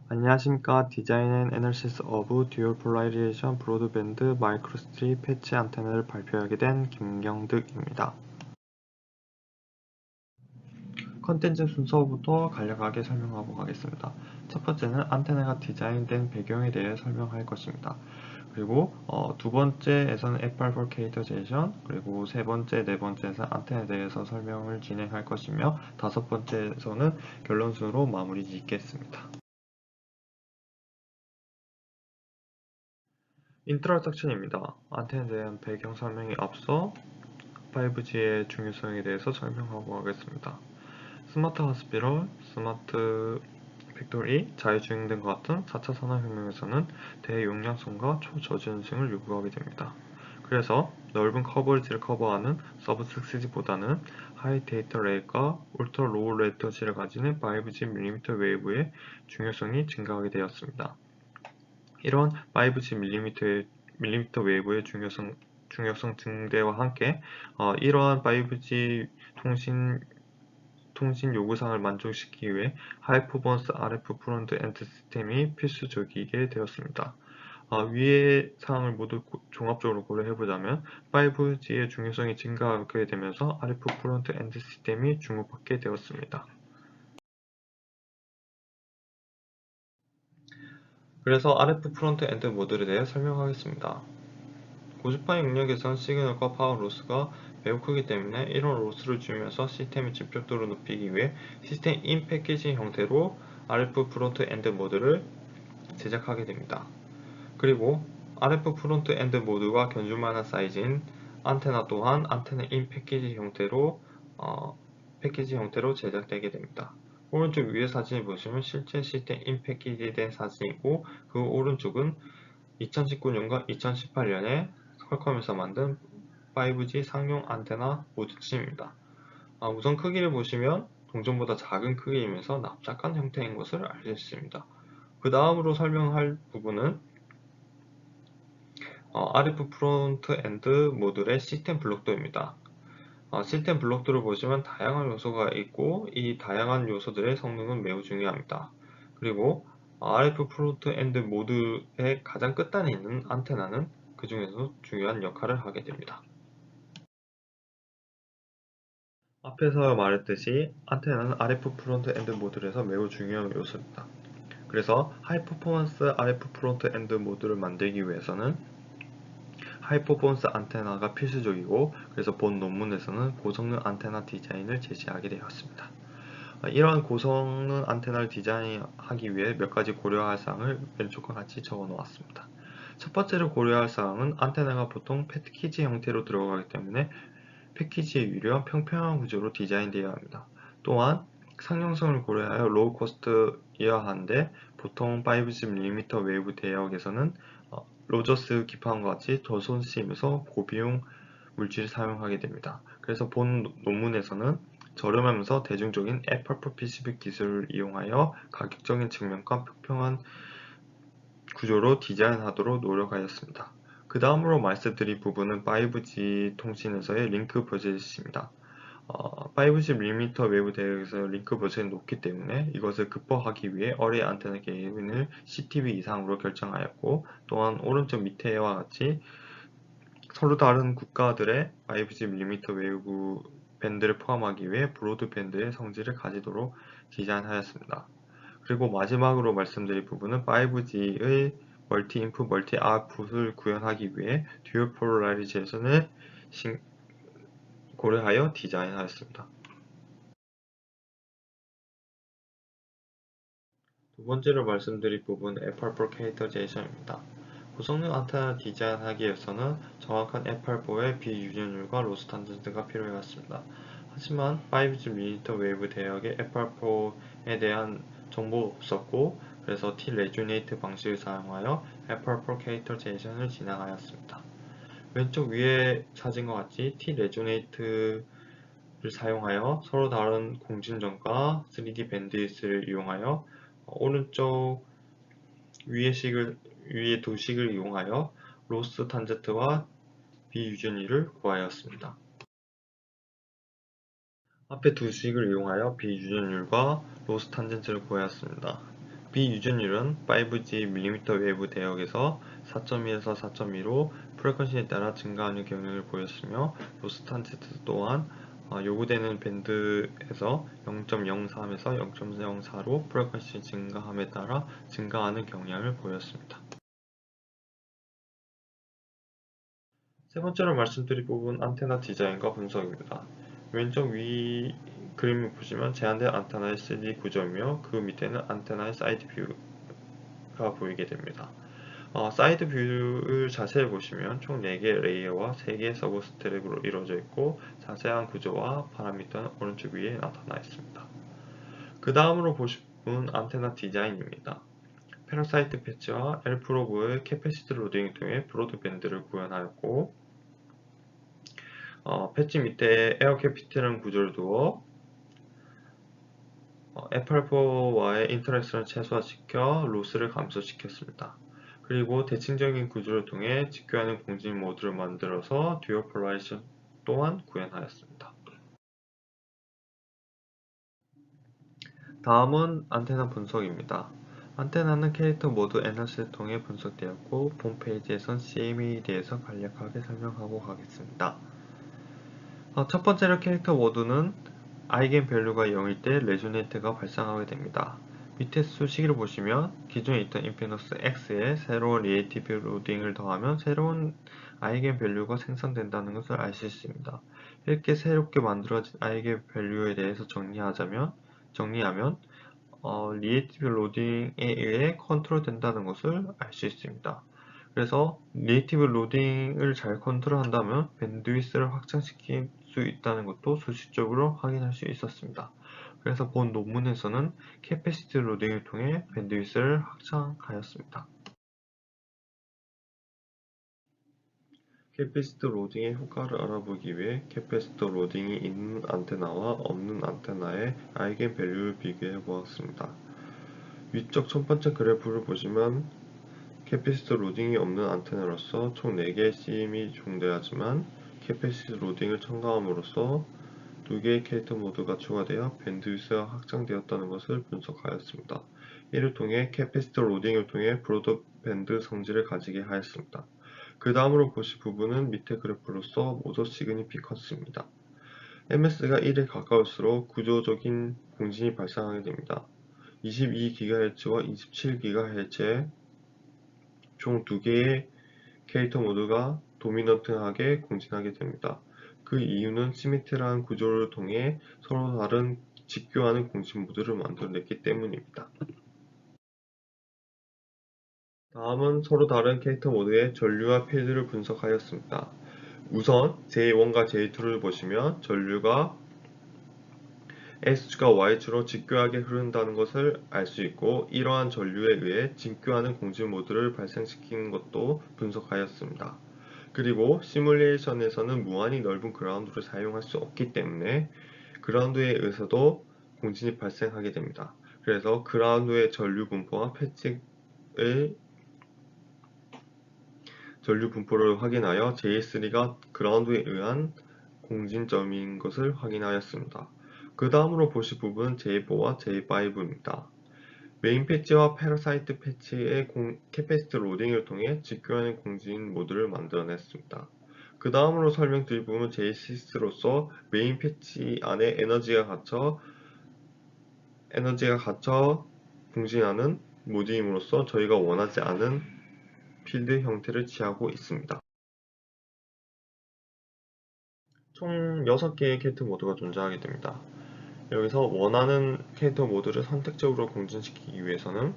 안녕하십니까. 디자인 앤 애널리시스 오브 듀얼 폴라리제이션 브로드밴드 마이크로스트립 패치 안테나를 발표하게 된 김경득입니다. 컨텐츠 순서부터 간략하게 설명하고 가겠습니다. 첫 번째는 안테나가 디자인된 배경에 대해 설명할 것입니다. 그리고 두 번째에서는 FR4 캐릭터제이션, 그리고 세 번째, 네 번째에서 안테나에 대해서 설명을 진행할 것이며 다섯 번째에서는 결론순으로 마무리 짓겠습니다. 인트로덕션입니다. 안테나에 대한 배경 설명에 앞서 5G의 중요성에 대해서 설명하고 가겠습니다. 스마트 하스피럴, 스마트 팩토리, 자율주행 등과 같은 4차 산업혁명에서는 대용량성과 초저지연성을 요구하게 됩니다. 그래서 넓은 커버리지를 커버하는 서브6G보다는 하이 데이터 레이트와 울트라 로우 레이턴시를 가지는 5G 밀리미터 웨이브의 중요성이 증가하게 되었습니다. 이런 5G 밀리미터 웨이브의 중요성 증대와 함께 이러한 5G 통신 요구사항을 만족시키기 위해 하이 퍼포먼스 RF 프론트 엔드 시스템이 필수적이게 되었습니다. 위의 사항을 모두 종합적으로 고려해보자면 5G의 중요성이 증가하게 되면서 RF 프론트 엔드 시스템이 주목받게 되었습니다. 그래서 RF 프론트 엔드 모듈에 대해 설명하겠습니다. 고주파 영역에선 시그널과 파워 로스가 매우 크기 때문에 이런 로스를 줄이면서 시스템의 집중도를 높이기 위해 시스템 인 패키징 형태로 RF 프론트 엔드 모드를 제작하게 됩니다. 그리고 RF 프론트 엔드 모드가 견줄만한 사이즈인 안테나 또한 안테나 인 패키지 형태로 제작되게 됩니다. 오른쪽 위의 사진을 보시면 실제 시스템 인 패키지된 사진이고 그 오른쪽은 2019년과 2018년에 퀄컴에서 만든 5G 상용 안테나 모듈입니다. 우선 크기를 보시면 동전보다 작은 크기이면서 납작한 형태인 것을 알 수 있습니다. 그 다음으로 설명할 부분은 RF 프론트 엔드 모듈의 시스템 블록도입니다. 시스템 블록도를 보시면 다양한 요소가 있고 이 다양한 요소들의 성능은 매우 중요합니다. 그리고 RF 프론트 엔드 모듈의 가장 끝단에 있는 안테나는 그 중에서도 중요한 역할을 하게 됩니다. 앞에서 말했듯이 안테나는 RF 프론트 엔드 모듈에서 매우 중요한 요소입니다. 그래서 하이 퍼포먼스 RF 프론트 엔드 모듈을 만들기 위해서는 하이 퍼포먼스 안테나가 필수적이고 그래서 본 논문에서는 고성능 안테나 디자인을 제시하게 되었습니다. 이러한 고성능 안테나를 디자인하기 위해 몇 가지 고려할 사항을 왼쪽과 같이 적어 놓았습니다. 첫 번째로 고려할 사항은 안테나가 보통 패키지 형태로 들어가기 때문에 패키지에 유리한 평평한 구조로 디자인되어야 합니다. 또한 상용성을 고려하여 로우 코스트여야 하는데 보통 5G mm 웨이브 대역에서는 로저스 기판과 같이 저손실이면서 고비용 물질을 사용하게 됩니다. 그래서 본 논문에서는 저렴하면서 대중적인 FRP-PCB 기술을 이용하여 가격적인 측면과 평평한 구조로 디자인하도록 노력하였습니다. 그 다음으로 말씀드릴 부분은 5G 통신에서의 링크 버젯입니다. 5G 밀리미터 웨이브 대역에서 링크 버젯이 높기 때문에 이것을 극복하기 위해 어레이 안테나 게인을 CTB 이상으로 결정하였고 또한 오른쪽 밑에와 같이 서로 다른 국가들의 5G 밀리미터 웨이브 밴드를 포함하기 위해 브로드밴드의 성질을 가지도록 디자인하였습니다. 그리고 마지막으로 말씀드릴 부분은 5G의 멀티 인풋, 멀티 아웃풋을 구현하기 위해 듀얼 폴라리제이션을 고려하여 디자인하였습니다. 두 번째로 말씀드릴 부분은 FR4 캐릭터제이션입니다. 고성능 안테나 디자인하기 위해서는 정확한 FR4의 비유전율과 로스 탄젠트가 필요했습니다. 하지만 5G 밀리미터 웨이브 대역의 FR4에 대한 정보가 없었고 그래서 T-레조네이트 방식을 사용하여 FR4 캐릭터제이션을 진행하였습니다. 왼쪽 위의 사진과 같이 T-레조네이트를 사용하여 서로 다른 공진전과 3D 밴드위스를 이용하여 오른쪽 위의 두 식을 이용하여 로스 탄젠트와 비유전율을 구하였습니다. 앞에 두 식을 이용하여 비유전율과 로스 탄젠트를 구하였습니다. 비유전율은 5G 밀리미터 웨이브 대역에서 4.2에서 4.2로 프리퀀시에 따라 증가하는 경향을 보였으며 로스 탄젠트 또한 요구되는 밴드에서 0.03에서 0.04로 프리퀀시 증가함에 따라 증가하는 경향을 보였습니다. 세 번째로 말씀드릴 부분은 안테나 디자인과 분석입니다. 왼쪽 위 그림을 보시면 제한된 안테나의 3D 구조이며 그 밑에는 안테나의 사이드 뷰가 보이게 됩니다. 사이드 뷰를 자세히 보시면 총 4개의 레이어와 3개의 서브 스트랩으로 이루어져 있고 자세한 구조와 파라미터는 오른쪽 위에 나타나 있습니다. 그 다음으로 보실 부분은 안테나 디자인입니다. 패러사이트 패치와 엘프로브의 캐패시티 로딩을 통해 브로드밴드를 구현하였고 패치 밑에 에어 캐피티라는 구조를 두어 F8와의 인터랙션을 최소화시켜 로스를 감소시켰습니다. 그리고 대칭적인 구조를 통해 직교하는 공진 모드를 만들어서 듀얼 폴라리제이션 또한 구현하였습니다. 다음은 안테나 분석입니다. 안테나는 캐릭터 모드 애널시스를 통해 분석되었고 본 페이지에선 CME에 대해서 간략하게 설명하고 가겠습니다. 첫 번째로 캐릭터 모드는 아이겐 밸류가 0일 때 레조네이트가 발생하게 됩니다. 밑에 수식을 보시면 기존에 있던 임피던스 X에 새로운 리에이티브 로딩을 더하면 새로운 아이겐 밸류가 생성된다는 것을 알 수 있습니다. 이렇게 새롭게 만들어진 아이겐 밸류에 대해서 정리하면 리에이티브 로딩에 의해 컨트롤 된다는 것을 알 수 있습니다. 그래서 네이티브 로딩을 잘 컨트롤한다면 밴드위스를 확장시킬 수 있다는 것도 수식적으로 확인할 수 있었습니다. 그래서 본 논문에서는 캐패시티 로딩을 통해 밴드위스를 확장하였습니다. 캐패시티 로딩의 효과를 알아보기 위해 캐패시티 로딩이 있는 안테나와 없는 안테나의 아이겐 밸류를 비교해 보았습니다. 위쪽 첫 번째 그래프를 보시면 캐패시티 로딩이 없는 안테나로서 총 4개의 CM이 존재하지만 캐패시티 로딩을 첨가함으로써 2개의 캐릭터 모드가 추가되어 밴드위스가 확장되었다는 것을 분석하였습니다. 이를 통해 캐패시티 로딩을 통해 브로드밴드 성질을 가지게 하였습니다. 그 다음으로 보실 부분은 밑에 그래프로서 모더 시그니피컨스입니다. MS가 1에 가까울수록 구조적인 공진이 발생하게 됩니다. 22GHz와 27GHz의 총 2개의 캐릭터 모두가 도미넌트하게 공진하게 됩니다. 그 이유는 시메트리한 구조를 통해 서로 다른 직교하는 공진 모드를 만들어냈기 때문입니다. 다음은 서로 다른 캐릭터 모드의 전류와 필드를 분석하였습니다. 우선 J1과 J2를 보시면 전류가 X축과 Y축으로 직교하게 흐른다는 것을 알 수 있고 이러한 전류에 의해 직교하는 공진 모드를 발생시키는 것도 분석하였습니다. 그리고 시뮬레이션에서는 무한히 넓은 그라운드를 사용할 수 없기 때문에 그라운드에 의해서도 공진이 발생하게 됩니다. 그래서 그라운드의 전류 분포와 패치의 전류 분포를 확인하여 J3가 그라운드에 의한 공진점인 것을 확인하였습니다. 그 다음으로 보실 부분은 J4와 J5입니다. 메인 패치와 패러사이트 패치의 캐패시티 로딩을 통해 직교하는 공진 모드를 만들어냈습니다. 그 다음으로 설명드릴 부분은 J6로서 메인 패치 안에 에너지가 갇혀 공진하는 모드임으로써 저희가 원하지 않은 필드 형태를 취하고 있습니다. 총 6개의 캐릭터 모드가 존재하게 됩니다. 여기서 원하는 캐릭터 모드를 선택적으로 공진시키기 위해서는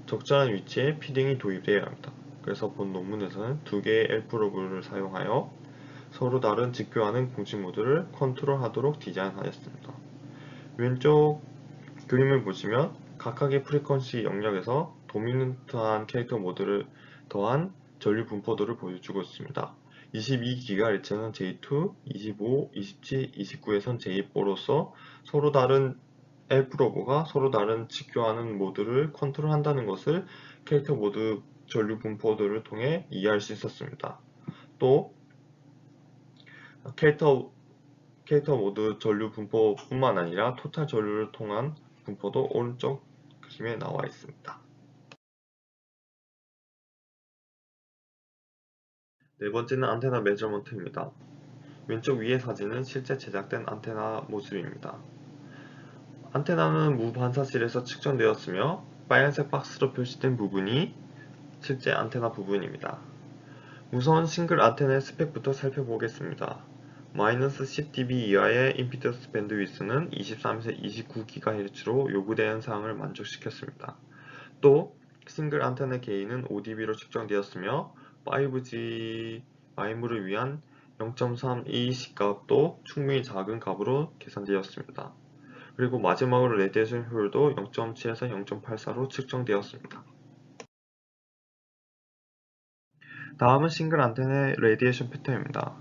적절한 위치에 피딩이 도입되어야 합니다. 그래서 본 논문에서는 2개의 엘프로브를 사용하여 서로 다른 직교하는 공식 모드를 컨트롤하도록 디자인하였습니다. 왼쪽 그림을 보시면 각각의 프리퀀시 영역에서 도미넌트한 캐릭터 모드를 더한 전류 분포도를 보여주고 있습니다. 22GHz는 J2, 25, 27, 29에선 J4로서 서로 다른 엘프로브가 서로 다른 직교하는 모드를 컨트롤한다는 것을 캐릭터 모드 전류 분포도를 통해 이해할 수 있었습니다. 또 캐릭터 모드 전류 분포뿐만 아니라 토탈 전류를 통한 분포도 오른쪽 그림에 나와 있습니다. 네 번째는 안테나 메저먼트입니다. 왼쪽 위의 사진은 실제 제작된 안테나 모습입니다. 안테나는 무반사실에서 측정되었으며 빨간색 박스로 표시된 부분이 실제 안테나 부분입니다. 우선 싱글 안테나의 스펙부터 살펴보겠습니다. 마이너스 10dB 이하의 임피던스 밴드위스는 23에서 29GHz로 요구되는 사항을 만족시켰습니다. 또 싱글 안테나 게인은 5dB로 측정되었으며 5G 마이무를 위한 0.32 시가압도 충분히 작은 값으로 계산되었습니다. 그리고 마지막으로 레디에이션 효율도 0.7에서 0.84로 측정되었습니다. 다음은 싱글 안테나의 레디에이션 패턴입니다.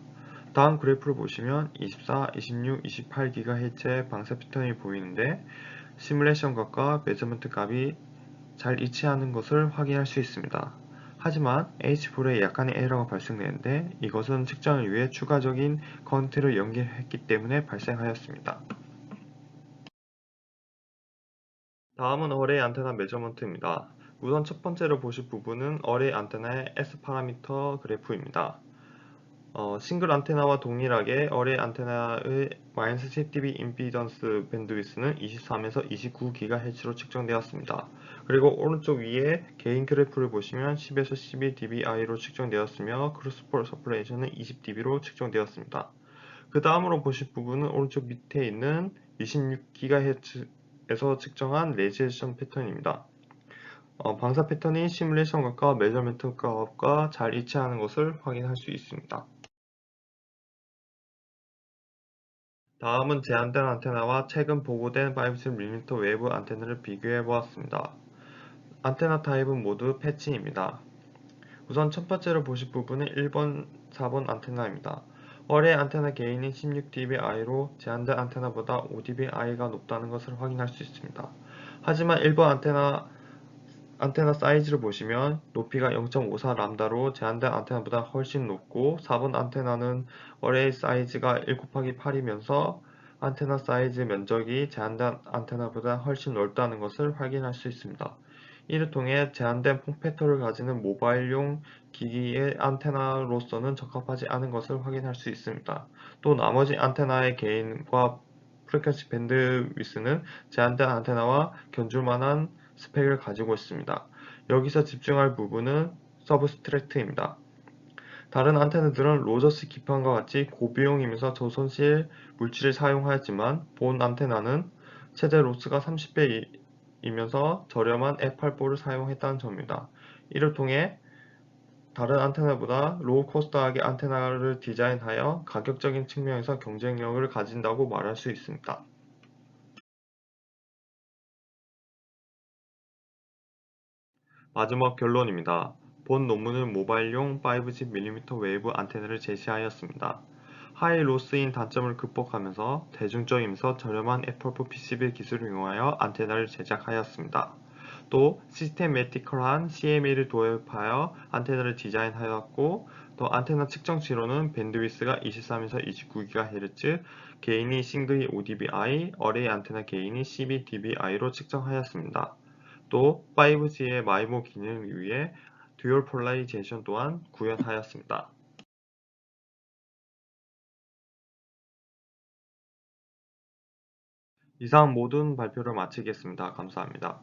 다음 그래프를 보시면 24, 26, 28GHz의 방사 패턴이 보이는데 시뮬레이션 값과 메저먼트 값이 잘 일치하는 것을 확인할 수 있습니다. 하지만 H4에 약간의 에러가 발생되는데 이것은 측정을 위해 추가적인 커런트를 연결했기 때문에 발생하였습니다. 다음은 어레이 안테나 메저먼트입니다. 우선 첫 번째로 보실 부분은 어레이 안테나의 S 파라미터 그래프입니다. 싱글 안테나와 동일하게 어레이 안테나의 마이너스 10dB 임피던스 밴드위스는 23에서 29GHz로 측정되었습니다. 그리고 오른쪽 위에 게인 그래프를 보시면 10에서 12dBi로 측정되었으며 크로스 폴 서플레이션은 20dB로 측정되었습니다. 그 다음으로 보실 부분은 오른쪽 밑에 있는 26GHz에서 측정한 레디에이션 패턴입니다. 방사 패턴이 시뮬레이션 값과 메저먼트 값과 잘 일치하는 것을 확인할 수 있습니다. 다음은 제한된 안테나와 최근 보고된 510mm 외부 안테나를 비교해 보았습니다. 안테나 타입은 모두 패치입니다. 우선 첫 번째로 보실 부분은 1번, 4번 안테나입니다. 어레이 안테나 게인이 16dBi로 제한된 안테나보다 5dBi가 높다는 것을 확인할 수 있습니다. 하지만 1번 안테나 사이즈를 보시면 높이가 0.54 람다로 제한된 안테나보다 훨씬 높고 4번 안테나는 어레이 사이즈가 1 곱하기 8이면서 안테나 사이즈 면적이 제한된 안테나보다 훨씬 넓다는 것을 확인할 수 있습니다. 이를 통해 제한된 폼팩터를 가지는 모바일용 기기의 안테나로서는 적합하지 않은 것을 확인할 수 있습니다. 또 나머지 안테나의 게인과 프리퀀시 밴드위스는 제한된 안테나와 견줄만한 스펙을 가지고 있습니다. 여기서 집중할 부분은 서브스트랙트입니다. 다른 안테나들은 로저스 기판과 같이 고비용이면서 저손실 물질을 사용하였지만 본 안테나는 최대 로스가 30배이면서 저렴한 F8볼을 사용했다는 점입니다. 이를 통해 다른 안테나보다 로우 코스트하게 안테나를 디자인하여 가격적인 측면에서 경쟁력을 가진다고 말할 수 있습니다. 마지막 결론입니다. 본 논문은 모바일용 5G mm 웨이브 안테나를 제시하였습니다. 하이 로스인 단점을 극복하면서 대중적이면서 저렴한 FR4 PCB 기술을 이용하여 안테나를 제작하였습니다. 또 시스테매티컬한 CMA를 도입하여 안테나를 디자인하였고 또 안테나 측정치로는 밴드위스가 23에서 29GHz, 게인이 싱글이 5dBi, 어레이 안테나 게인이 12dBi로 측정하였습니다. 또 5G의 마이모 기능을 위해 듀얼 폴라리제이션 또한 구현하였습니다. 이상 모든 발표를 마치겠습니다. 감사합니다.